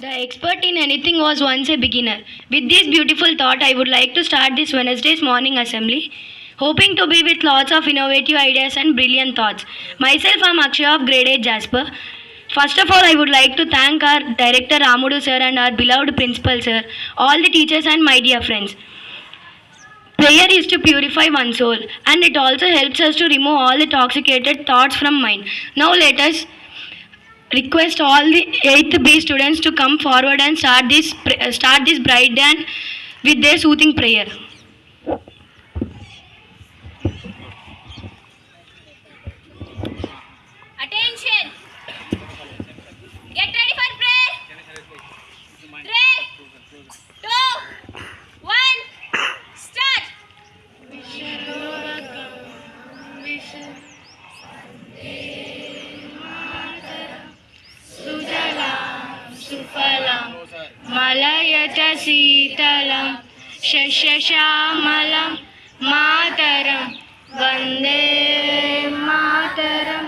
The expert in anything was once a beginner. With this beautiful thought, I would like to start this Wednesday's morning assembly, hoping to be with lots of innovative ideas and brilliant thoughts. Myself, I am Akshay of Grade-VIII Jasper. First of all, I would like to thank our director Ramudu sir and our beloved principal sir, all the teachers and my dear friends. Prayer is to purify one's soul, and it also helps us to remove all the toxicated thoughts from mind. Now let us request all the 8th B students to come forward and start this bright day with their soothing prayer. Attention! Get ready for prayer. 3, 2, 1, start! Sufalam Malayata Sitalam Shashashamalam Mataram Vande Mataram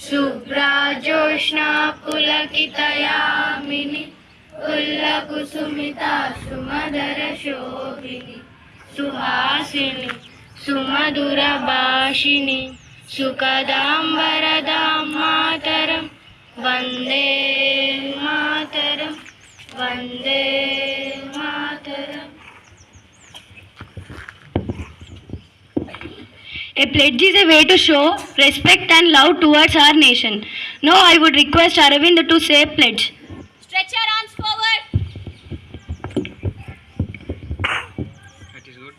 Subrajoshna Pulakitayamini Ullakusumita Sumadara Shobhini Suhasini Sumadura Bhashini Sukadam Varadam Mataram Vande Mataram, Vande Mataram. A pledge is a way to show respect and love towards our nation. Now I would request Aravind to say pledge. Stretch your arms forward. That is good.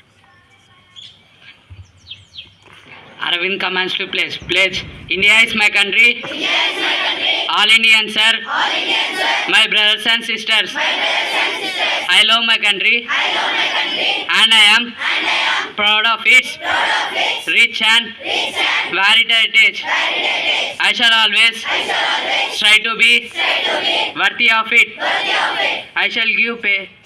Aravind commands to pledge. Pledge. India is my country. India is my country. All Indians are All Indians are my brothers and sisters. my brothers and sisters. I love my country I love my country and I am and I am proud of its proud of its rich and rich and varied heritage. heritage. I shall always I shall always try to be try to be worthy of it. worthy of it. I shall give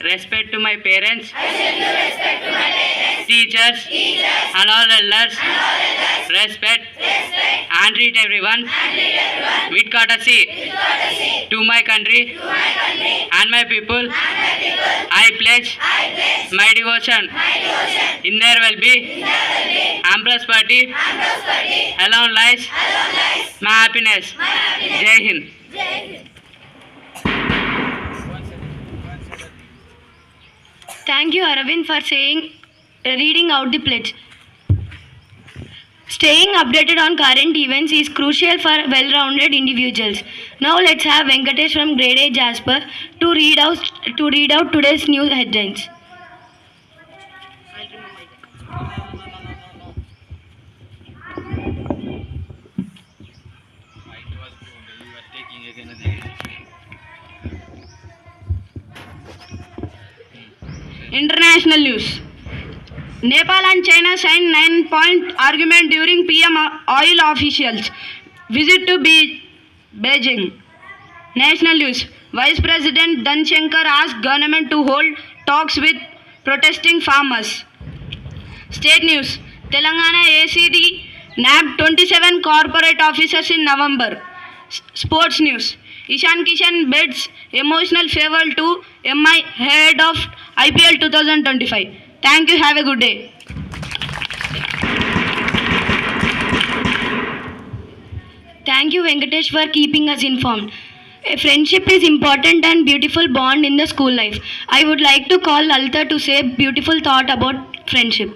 respect to my parents, I shall give respect to my parents, teachers, teachers, and all elders. and all elders. Respect Respect and treat everyone and treat everyone with courtesy. with courtesy. To my country To my country and my people, and my people, I pledge I pledge my devotion. my devotion. In there will be In there will be and prosperity, and prosperity. alone lies Alone lies my happiness. my happiness. Jai Hind. Jai Hind. Thank you, Aravind, for reading out the pledge. Staying updated on current events is crucial for well-rounded individuals. Now let's have Venkatesh from Grade-VIII Jasper to read out today's news headlines. International news. Nepal and China signed 9-point agreement during PM oil officials visit to Beijing. National news. Vice President Shankar asked government to hold talks with protesting farmers. State news. Telangana ACD nabbed 27 corporate officers in November. Sports news. Ishan Kishan bids emotional farewell to MI head of IPL 2025. Thank you. Have a good day. Thank you, Venkatesh, for keeping us informed. A friendship is important and beautiful bond in the school life. I would like to call Lalita to say beautiful thought about friendship.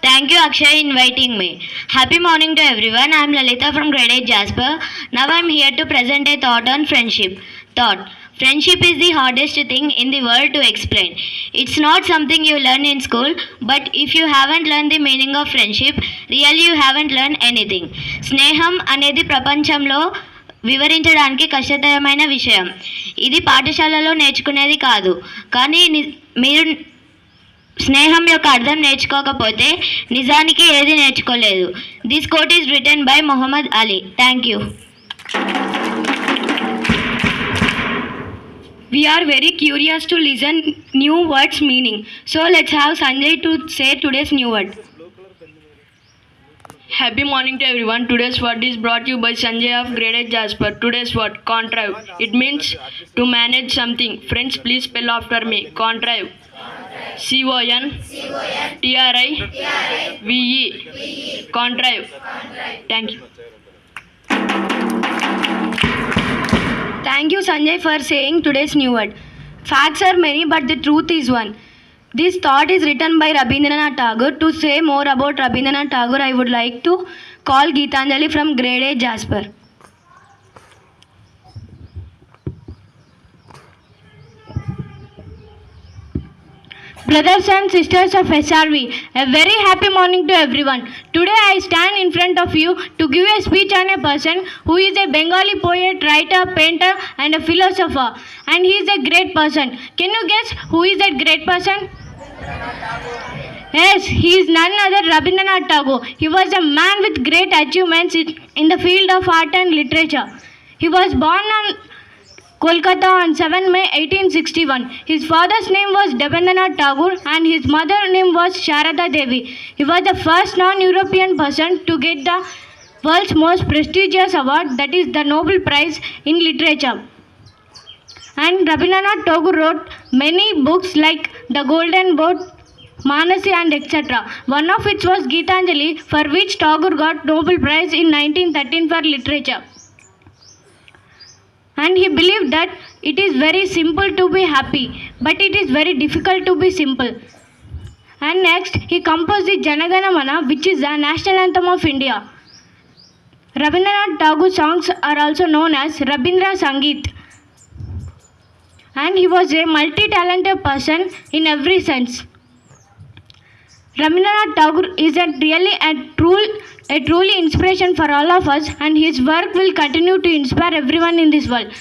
Thank you, Akshay, inviting me. Happy morning to everyone. I am Lalita from Grade-VIII Jasper. Now I am here to present a thought on friendship. Thought. Friendship is the hardest thing in the world to explain. It's not something you learn in school, but if you haven't learned the meaning of friendship, really you haven't learned anything. స్నేహం అనేది ప్రపంచంలో వివరించడానికి కష్టతరమైన విషయం. ఇది పాఠశాలలో నేర్చుకునేది కాదు. కానీ మీరు స్నేహం యొక్క అర్థం నేర్చుకోకపోతే నిజానికి ఏది నేర్చుకోలేదు. This quote is written by Muhammad Ali. Thank you. We are very curious to listen new words meaning. So let's have Sanjay to say today's new word. Happy morning to everyone. Today's word is brought to you by Sanjay of Grade-VIII Jasper. Today's word, contrive. It means to manage something. Friends, please spell after me. Contrive. CONTRIVE. Contrive. Thank you. Thank you, Sanjay, for saying today's new word. Facts are many, but the truth is one. This thought is written by Rabindranath Tagore. To say more about Rabindranath Tagore, I would like to call Geetanjali from Grade-VIII Jasper. Brothers and sisters of SRV, a very happy morning to everyone. Today I stand in front of you to give a speech on a person who is a Bengali poet, writer, painter and a philosopher. And he is a great person. Can you guess who is that great person? Yes, he is none other Rabindranath Tagore. He was a man with great achievements in the field of art and literature. He was born on Kolkata on 7 May 1861. His father's name was Rabindranath Tagore and his mother's name was Sharada Devi. He was the first non-European person to get the world's most prestigious award, that is the Nobel Prize in Literature. And Rabindranath Tagore wrote many books like The Golden Boat, Manasi and etc. One of which was Geetanjali, for which Tagore got Nobel Prize in 1913 for literature. And he believed that it is very simple to be happy, but it is very difficult to be simple. And next, he composed the Janagana Mana, which is the national anthem of India. Rabindranath Tagore's songs are also known as Rabindra Sangeet. And he was a multi-talented person in every sense. Rabindranath Tagore is a truly inspiration for all of us, and his work will continue to inspire everyone in this world.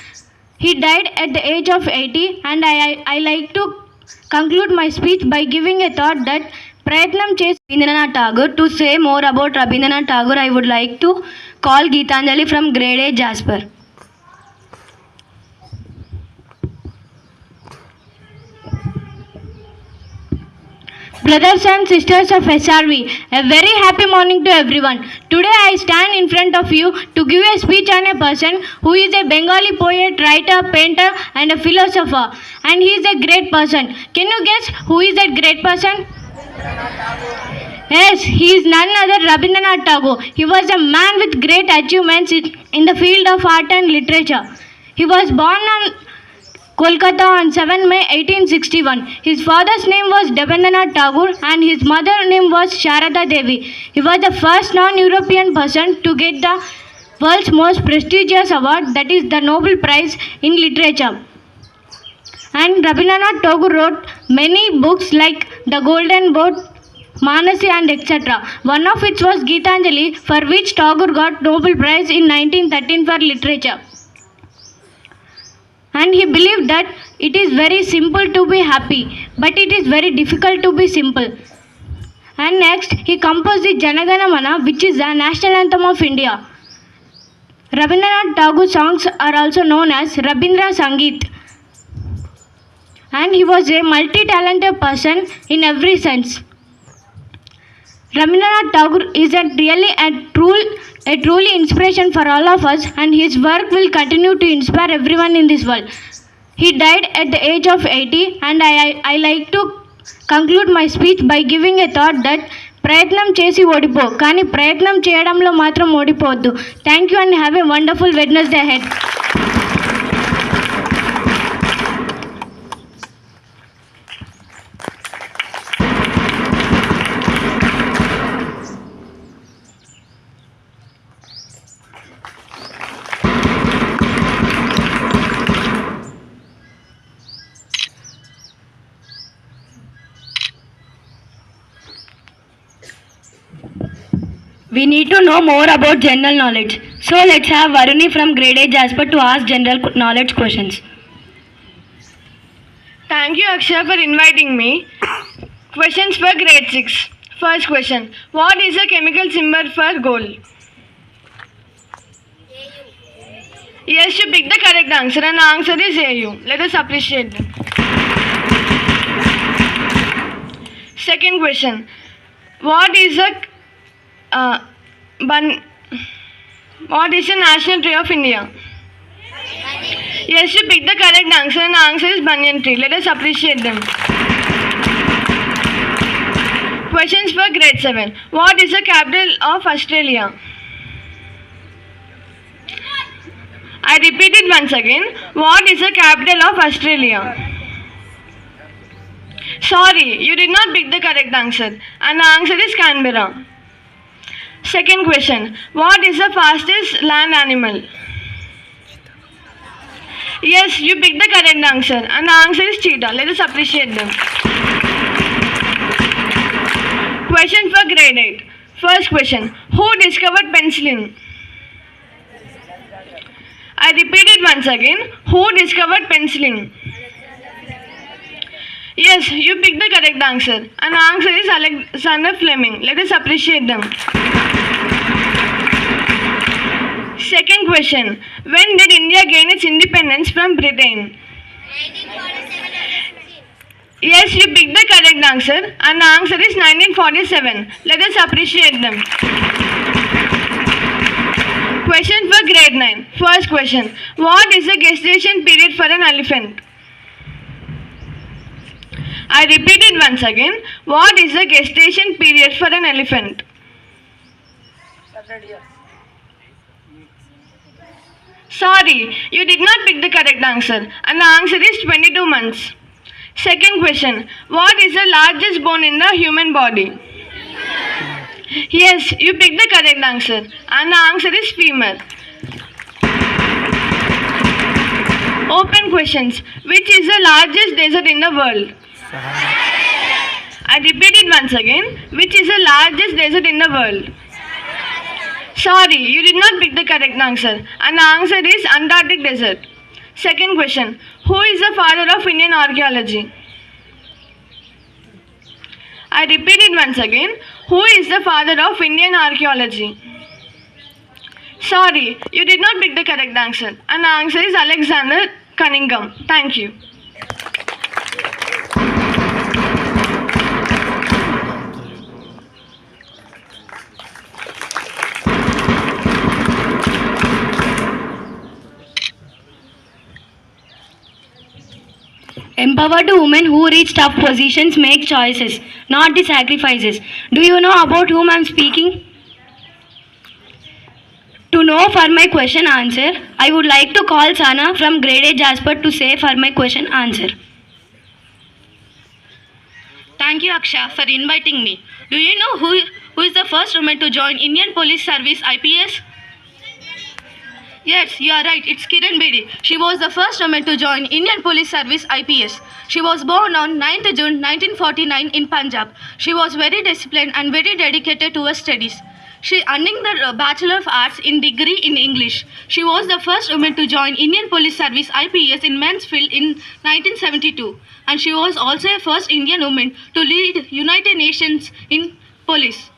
He died at the age of 80, and I like to conclude my speech by giving a thought that Prayatnam chase Rabindranath Tagore. To say more about Rabindranath Tagore, I would like to call Geetanjali from Grade-VIII Jasper. Brothers and sisters of SRV, a very happy morning to everyone. Today I stand in front of you to give a speech on a person who is a Bengali poet, writer, painter and a philosopher. And he is a great person. Can you guess who is that great person? Yes, he is none other Rabindranath Tagore. He was a man with great achievements in the field of art and literature. He was born on Kolkata on 7 May 1861. His father's name was Rabindranath Tagore and his mother's name was Sharada Devi. He was the first non-European person to get the world's most prestigious award, that is the Nobel Prize in Literature. And Rabindranath Tagore wrote many books like The Golden Boat, Manasi and etc. One of which was Geetanjali, for which Tagore got Nobel Prize in 1913 for literature. And he believed that it is very simple to be happy, but it is very difficult to be simple. And next, he composed the Janagana Mana, which is the national anthem of India. Rabindranath Tagore's songs are also known as Rabindra Sangeet. And he was a multi-talented person in every sense. Rabindranath Tagore is a truly inspiration for all of us, and his work will continue to inspire everyone in this world. He died at the age of 80, and I like to conclude my speech by giving a thought that ప్రయత్నం చేసి ఓడిపో కానీ ప్రయత్నం చేయడంలో మాత్రం ఓడిపోవద్దు. Thank you and have a wonderful Wednesday head. We need to know more about general knowledge. So let's have Varuni from Grade-VIII Jasper to ask general knowledge questions. Thank you, Akshay, for inviting me. Questions for grade 6. First question. What is the chemical symbol for gold? Yes, you picked the correct answer and the answer is AU. Let us appreciate them. Second question. What is the What is the national tree of India? Yes, you picked the correct answer and the answer is banyan tree. Let us appreciate them. Questions for grade 7. What is the capital of Australia? I repeat it once again. What is the capital of Australia? Sorry, you did not pick the correct answer. And the answer is Canberra. Second question. What is the fastest land animal? Yes, you picked the correct answer. And the answer is cheetah. Let us appreciate them. Question for grade 8. First question. Who discovered penicillin? I repeat it once again. Who discovered penicillin? Yes, you picked the correct answer. And the answer is Alexander Fleming. Let us appreciate them. Second question. When did India gain its independence from Britain? 1947. Yes, you picked the correct answer. And the answer is 1947. Let us appreciate them. Question for grade 9. First question. What is the gestation period for an elephant? I repeat it once again. What is the gestation period for an elephant? Sorry, you did not pick the correct answer. And the answer is 22 months. Second question. What is the largest bone in the human body? Yes, you picked the correct answer. And the answer is femur. Open questions. Which is the largest desert in the world? I repeat it once again. Which is the largest desert in the world? Sorry, you did not pick the correct answer. And the answer is Antarctic Desert. Second question. Who is the father of Indian archaeology? I repeat it once again. Who is the father of Indian archaeology? Sorry, you did not pick the correct answer. And the answer is Alexander Cunningham. Thank you. Empowered women who reach tough positions make choices, not the sacrifices. Do you know about whom I am speaking? To know for my question answer, I would like to call Sana from Grade-VIII Jasper to say for my question answer. Thank you, Aksha, for inviting me. Do you know who is the first woman to join Indian Police Service IPS? Yes, you are right. It's Kiran Bedi. She was the first woman to join Indian Police Service IPS. She was born on 9th June 1949 in Punjab. She was very disciplined and very dedicated to her studies. She earning the Bachelor of Arts in degree in English. She was the first woman to join Indian Police Service IPS in Mansfield in 1972. And she was also the first Indian woman to lead United Nations in police.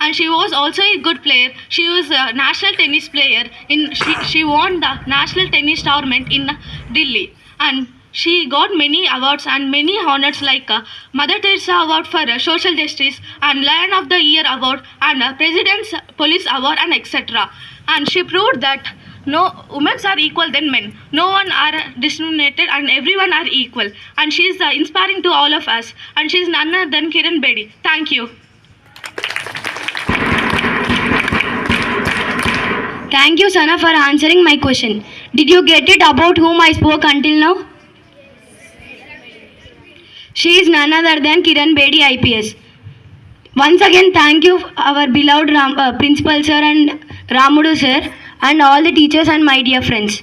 And she was also a good player. She was a national tennis player. She won the national tennis tournament in Delhi. And she got many awards and many honors like Mother Teresa Award for Social Justice and Lion of the Year Award and President's Police Award and etc. And she proved that no women are equal than men. No one are discriminated and everyone are equal. And she is inspiring to all of us. And she is none other than Kiran Bedi. Thank you. Thank you, Sana, for answering my question. Did you get it about whom I spoke until now? She is none other than Kiran Bedi IPS. Once again, thank you, our beloved Principal Sir and Ramudu Sir, and all the teachers and my dear friends.